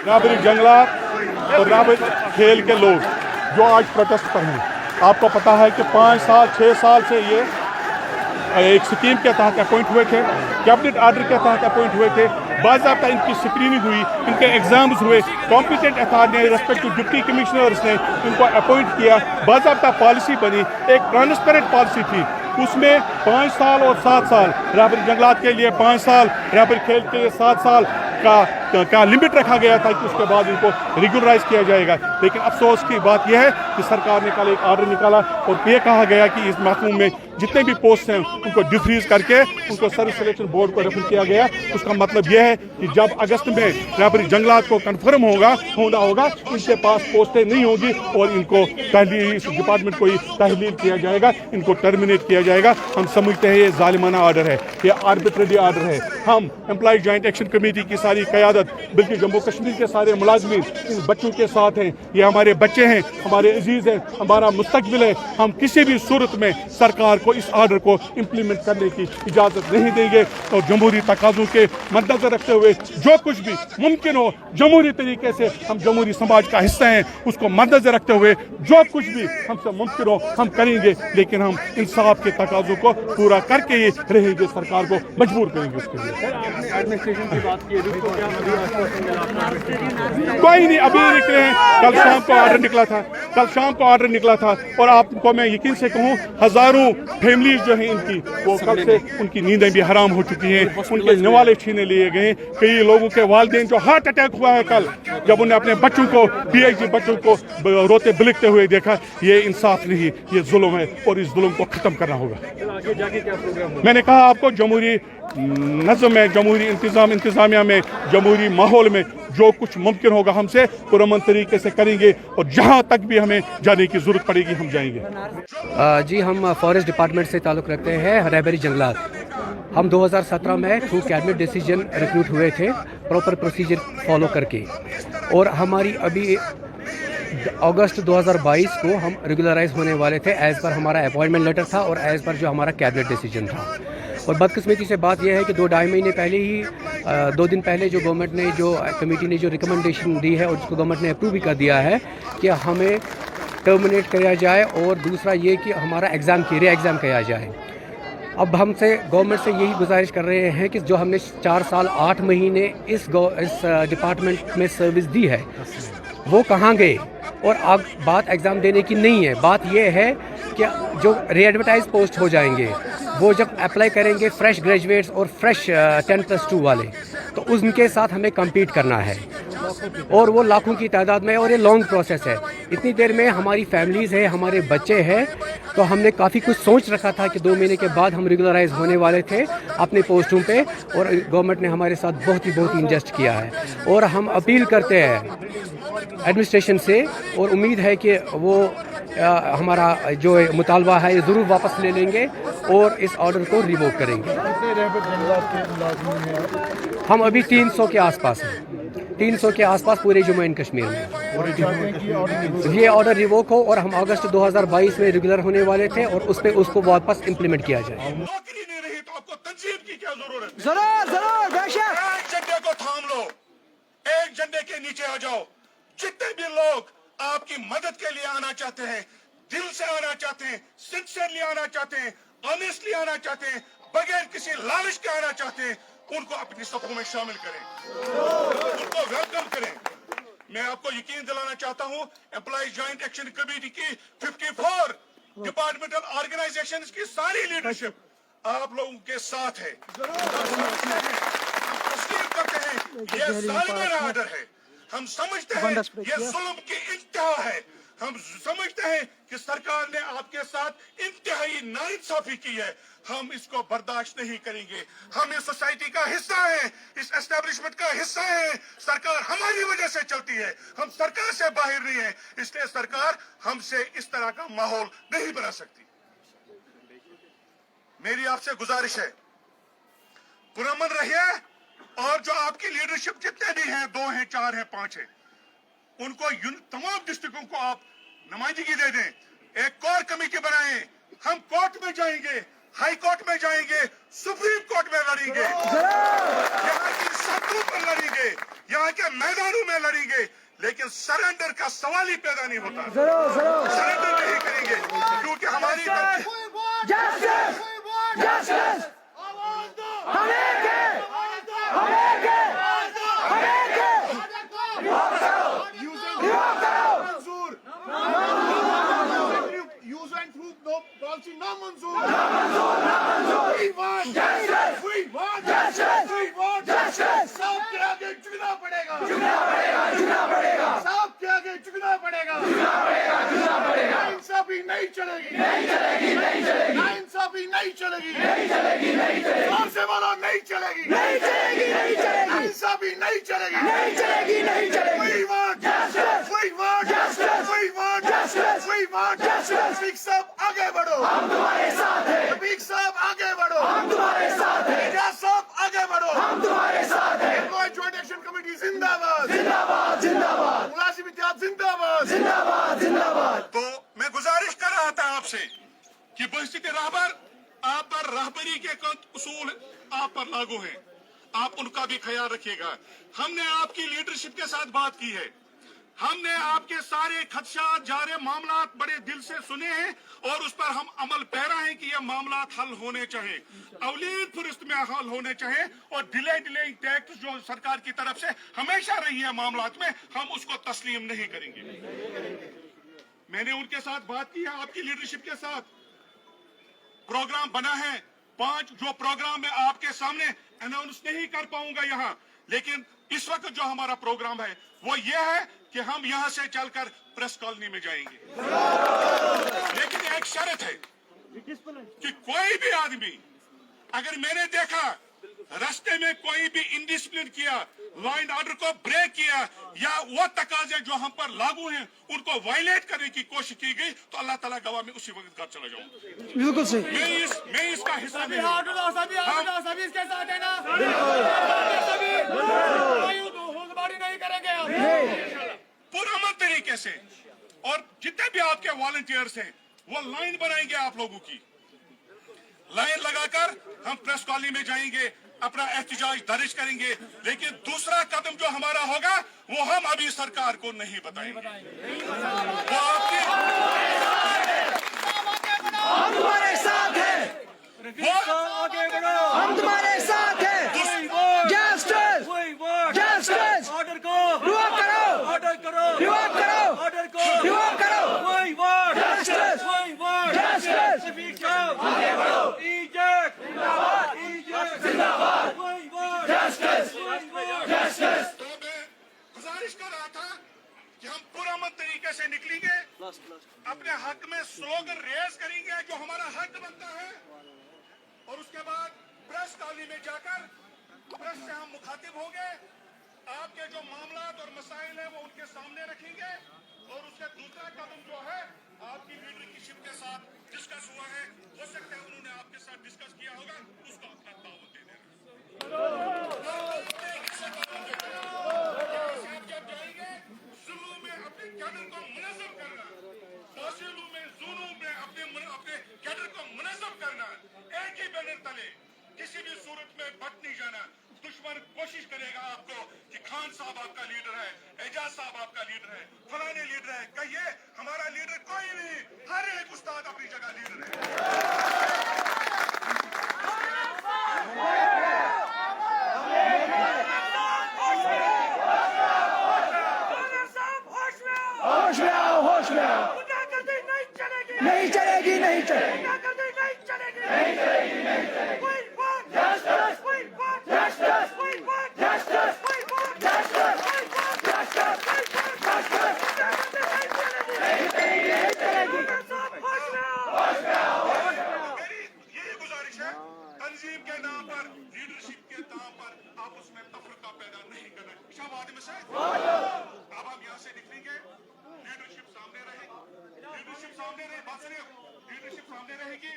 राबरी जंगलात और राबरी खेल के लोग जो आज प्रोटेस्ट पर हैं, आपको पता है कि 5 साल 6 साल से ये एक स्कीम के तहत अपॉइंट हुए थे, कैबिनेट ऑर्डर के तहत अपॉइंट हुए थे, बाज़ाब्ता इनकी स्क्रीनिंग हुई, इनके एग्ज़ाम्स हुए, कॉम्पिटेंट अथॉरिटी ने रेस्पेक्टिव डिप्टी कमिश्नर्स ने इनको अपॉइंट किया, बाज़ाब्ता पॉलिसी बनी, एक ट्रांसपेरेंट पॉलिसी थी, उसमें 5 साल और 7 साल, राबरी जंगलात के लिए 5 साल, राबरी खेल के लिए 7 साल का लिमिट रखा गया था कि उसके बाद इनको रेगुलराइज किया जाएगा। लेकिन अफसोस की बात यह है कि सरकार ने कल एक ऑर्डर निकाला और ये कहा गया कि इस महकमे में जितने भी पोस्ट हैं उनको डिफ्रीज करके उनको सर्विस सिलेक्शन बोर्ड को रेफर किया गया। उसका मतलब यह है कि जब अगस्त में राबरी जंगलात को कन्फर्म होना होगा, इनके पास पोस्टें नहीं होगी और इनको तहलील, इस डिपार्टमेंट को तहलील किया जाएगा, इनको टर्मिनेट किया जाएगा। हम समझते हैं ये जालिमाना ऑर्डर है, ये आर्बिट्रेरी ऑर्डर है। हम एम्प्लॉय जॉइंट एक्शन कमेटी की सारी क़यादत, बल्कि जम्मू कश्मीर के सारे मुलाजमीन इन बच्चों के साथ हैं। ये हमारे बच्चे हैं, हमारे अजीज़ हैं, हमारा मुस्तकबिल है। हम किसी भी सूरत में सरकार को इस ऑर्डर को इम्प्लीमेंट करने की इजाज़त नहीं देंगे और जमहूरी तकाज़ों के मद्देनज़र रखते हुए जो कुछ भी मुमकिन हो जमहूरी तरीके से, हम जमहूरी समाज का हिस्सा हैं, उसको मद्देनज़र रखते हुए जो कुछ भी हमसे मुमकिन हो हम करेंगे। लेकिन हम इंसाफ के तकाज़ों को पूरा करके ही रहेंगे, सरकार को मजबूर करेंगे उसके लिए। एडमिनिस्ट्रेशन की बात की, कोई नहीं, अभी निकले हैं। कल शाम को ऑर्डर निकला था और आपको मैं यकीन से कहूँ हज़ारों फैमिलीज जो हैं इनकी, वो कल से उनकी नींदें भी हराम हो चुकी हैं, उनके नवाले छीने लिए गए। कई लोगों के वालिदैन जो हार्ट अटैक हुआ है कल, जब उन्हें अपने बच्चों को, PhD बच्चों को रोते बिलखते हुए देखा। ये इंसाफ नहीं, ये जुल्म है और इस जुल्म को ख़त्म करना होगा। आगे जाके क्या प्रोग्राम होगा? मैंने कहा आपको, जमहूरी नज़म में, जमहूरी इंतज़ामिया में, जमहूरी माहौल में जो कुछ मुमकिन होगा हमसे पुरअमन तरीके से करेंगे और जहाँ तक भी हमें जाने की ज़रूरत पड़ेगी हम जाएंगे। जी, हम फॉरेस्ट डिपार्टमेंट से ताल्लुक़ रखते हैं, राबरी जंगलात। हम 2017 में थ्रू कैबिनेट डिसीजन रिक्रूट हुए थे, प्रॉपर प्रोसीजर फॉलो करके, और हमारी अभी अगस्त 2022 को हम रेगुलराइज होने वाले थे एज़ पर हमारा अपॉइंटमेंट लेटर था और एज़ पर जो हमारा कैबिनेट डिसीजन था। और बदकिस्मती से बात यह है कि 2-2.5 महीने पहले ही, 2 दिन पहले जो गवर्नमेंट ने, जो कमेटी ने जो रिकमेंडेशन दी है और जिसको गवर्नमेंट ने अप्रूव भी कर दिया है कि हमें टर्मिनेट किया जाए और दूसरा ये कि हमारा एग्ज़ाम री एग्ज़ाम किया जाए। अब हमसे गवर्नमेंट से यही गुजारिश कर रहे हैं कि जो हमने 4 साल 8 महीने इस डिपार्टमेंट में सर्विस दी है वो कहाँ गए। और अब बात एग्ज़ाम देने की नहीं है, बात यह है कि जो रीएडवर्टाइज पोस्ट हो जाएंगे वो जब अप्लाई करेंगे फ्रेश ग्रेजुएट्स और फ्रेश 10+2 वाले, तो उनके साथ हमें कम्पीट करना है और वो लाखों की तादाद में, और ये लॉन्ग प्रोसेस है। इतनी देर में हमारी फैमिलीज़ है, हमारे बच्चे हैं, तो हमने काफ़ी कुछ सोच रखा था कि 2 महीने के बाद हम रेगुलराइज होने वाले थे अपने पोस्टों पे, और गवर्नमेंट ने हमारे साथ बहुत ही इंजस्ट किया है। और हम अपील करते हैं एडमिनिस्ट्रेशन से और उम्मीद है कि वो हमारा जो मुतालबा है ये ज़रूर वापस ले लेंगे और इस ऑर्डर को रिवोक करेंगे। हम अभी 300 के आसपास हैं, 300 के आसपास पूरे जम्मू एंड कश्मीर में। ये ऑर्डर रिवोक हो और हम अगस्त 2022 में रेगुलर होने वाले थे और उस पर उसको वापस इम्प्लीमेंट किया जाए। तंजीम की क्या जरूरत है? जरूर जरूर बेशक एक झंडे को थाम लो, एक झंडे के नीचे आ जाओ। जितने भी लोग आपकी मदद के लिए आना चाहते हैं, दिल से आना चाहते हैं, सिंसियरली आना चाहते हैं, ऑनेस्टली आना चाहते हैं, बगैर किसी लालच के आना चाहते हैं, उनको अपनी सफों में शामिल करें, उनको वेलकम करें। मैं आपको यकीन दिलाना चाहता हूं, एम्प्लॉइज जॉइंट एक्शन कमेटी की 54 डिपार्टमेंटल ऑर्गेनाइजेशन की सारी लीडरशिप आप लोगों के साथ है। हम तस्लीम करते हैं ये जालिमाना आर्डर है। हम समझते हैं ये जुल्म की इंतहा है। हम समझते हैं कि सरकार ने आपके साथ इंतहाई नाइंसाफी की है। हम इसको बर्दाश्त नहीं करेंगे। हम इस सोसाइटी का हिस्सा हैं, इस एस्टेब्लिशमेंट का हिस्सा हैं। सरकार हमारी वजह से चलती है, हम सरकार से बाहर नहीं है। इसलिए सरकार हमसे इस तरह का माहौल नहीं बना सकती। मेरी आपसे गुजारिश है, पुरअमन रहिए, और जो आपकी लीडरशिप जितने भी हैं, 2 हैं, 4 हैं, 5 हैं, उनको तमाम डिस्ट्रिक्टों को आप नुमाइंदगी दे दें। एक कोर कमेटी बनाएं, हम कोर्ट में जाएंगे, हाई कोर्ट में जाएंगे, सुप्रीम कोर्ट में लड़ेंगे, यहाँ की सड़कों पर लड़ेंगे, यहाँ के मैदानों में लड़ेंगे, लेकिन सरेंडर का सवाल ही पैदा नहीं होता। सरेंडर नहीं करेंगे, क्योंकि हमारी justice justice use and throw no policy ना मंजूर We want justice. We want justice. We want justice. सब के आगे झुकना पड़ेगा, झुकना पड़ेगा, झुकना पड़ेगा। सब के आगे झुकना पड़ेगा, झुकना पड़ेगा, झुकना पड़ेगा। नाइंसाफी नहीं चलेगी, नहीं चलेगी, नहीं चलेगी। नाइंसाफी नहीं चलेगी, नहीं चलेगी, नहीं चलेगी। जोर से बोलो, नहीं चलेगी, नहीं चलेगी, नहीं चलेगी। नाइंसाफी नहीं चलेगी, नहीं चलेगी, नहीं चलेगी। We want justice. We want justice. We want justice. We want justice. Speak साहब आगे बढ़ो, हम तुम्हारे साथ हैं। स्पीक साहब आगे बढ़ो, हम तुम्हारे साथ हैं। इजाज साहब आगे बढ़ो, हम तुम्हारे साथ हैं। एम्प्लॉयज जॉइंट एक्शन कमेटी जिंदाबाद, जिंदाबाद, जिंदाबाद। मुलाजिम इत्तेहाद जिंदाबाद, जिंदाबाद, जिंदाबाद। तो मैं गुजारिश कर रहा था आपसे कि बहसीत रहबर आप पर रहबरी के उसूल आप पर लागू हैं, आप उनका भी ख्याल रखिएगा। हमने आपकी लीडरशिप के साथ बात की है, हमने आपके सारे खदशात, जारे मामलात बड़े दिल से सुने हैं, और उस पर हम अमल पैरा हैं कि ये मामलात हल होने चाहिए, अवलीन फरिश्त में हल होने चाहिए, और डिले टैक्स जो सरकार की तरफ से हमेशा रही है मामलात में, हम उसको तस्लीम नहीं करेंगे। मैंने उनके साथ बात की है, आपकी लीडरशिप के साथ प्रोग्राम बना है 5, जो प्रोग्राम मैं आपके सामने अनाउंस नहीं कर पाऊंगा यहाँ, लेकिन इस वक्त जो हमारा प्रोग्राम है वो ये है कि हम यहाँ से चलकर प्रेस कॉलोनी में जाएंगे, लेकिन एक शर्त है कि कोई भी आदमी, अगर मैंने देखा रास्ते में कोई भी इंडिसिप्लिन किया, लॉ एंड ऑर्डर को ब्रेक किया, या वो तकाजे जो हम पर लागू हैं उनको वायलेट करने की कोशिश की गई, तो अल्लाह ताला गवाह में उसी वक्त घर चला जाऊंगा। बिल्कुल सही। मैं इसका हिस्सा नहीं सभी इसके साथ है ना, नहीं करेंगे पुरअमन तरीके से। और जितने भी आपके वॉलंटियर्स हैं वो लाइन बनाएंगे, आप लोगों की लाइन लगाकर हम प्रेस कॉलोनी में जाएंगे, अपना एहतजाज दर्ज करेंगे, लेकिन दूसरा कदम जो हमारा होगा वो हम अभी सरकार को नहीं बताएंगे। वो आपकी हम तुम्हारे साथ हैं, आगे बढ़ो, हम तुम्हारे साथ हैं। जस्टिस जस्टिस ऑर्डर को रिवोक करो, ऑर्डर करो, रिवोक करो, ऑर्डर को रिवोक करो। वही वर्ड, जस्टिस वही वर्ड, जस्टिस स्पीक साहब आगे बढ़ो, इजेक्ट जिंदाबाद, इजेक्ट जिंदाबाद, वही वर्ड, जस्टिस वही वर्ड, जस्टिस। तो मैं गुजारिश कर रहा था कि हम पुरअमन तरीके से निकलेंगे, अपने हक में स्लोगन रेज करेंगे जो हमारा हक बनता है, और उसके बाद प्रेस कॉलोनी में जाकर प्रेस से हम मुखातिब होंगे, आपके जो मामलात और मसाइल हैं वो उनके सामने रखेंगे, और उसका दूसरा कदम जो है आपकी लीडरशिप के साथ डिस्कस हुआ है, हो सकता है उन्होंने आपके साथ डिस्कस किया होगा, उसको अपना दावत दे देना। जब जाएंगे जुलूम में अपने कैडर को मुनज़्ज़म करना, तहसीलों में जोनों में अपने कैडर को मुनज़्ज़म करना, एक ही बैनर तले, किसी किसी भी सूरत में बट नहीं जाना। दुश्मन कोशिश करेगा आपको कि खान साहब आपका लीडर है, एजाज साहब आपका लीडर है, फलाने लीडर है। कहिए हमारा लीडर कोई नहीं, हर एक उस्ताद अपनी जगह लीडर है। होश में आओ, होश में आओ। नहीं चलेगी, नहीं चलेगी। मेरी यही गुजारिश है, तंजीम के नाम पर, लीडरशिप के नाम पर आप उसमें तफरका पैदा नहीं करना। शाबाद में से अब हम यहाँ से निकलेंगे, लीडरशिप सामने रहेगी, लीडरशिप सामने रहे, बात सुनिए, लीडरशिप सामने रहेगी।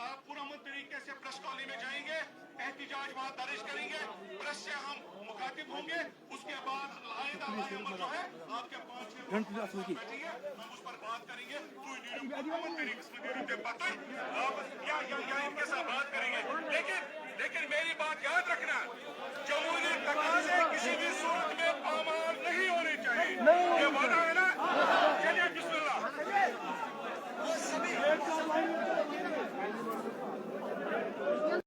आप पुरअमन तरीके से प्रेस कॉलोनी में जाएंगे, एहतिजाज वहां दर्ज करेंगे, प्रेस से हम मुखातिब होंगे। उसके बाद आइंदा अमल जो है आपके 5-6 बैठेंगे, हम उस पर बात करेंगे।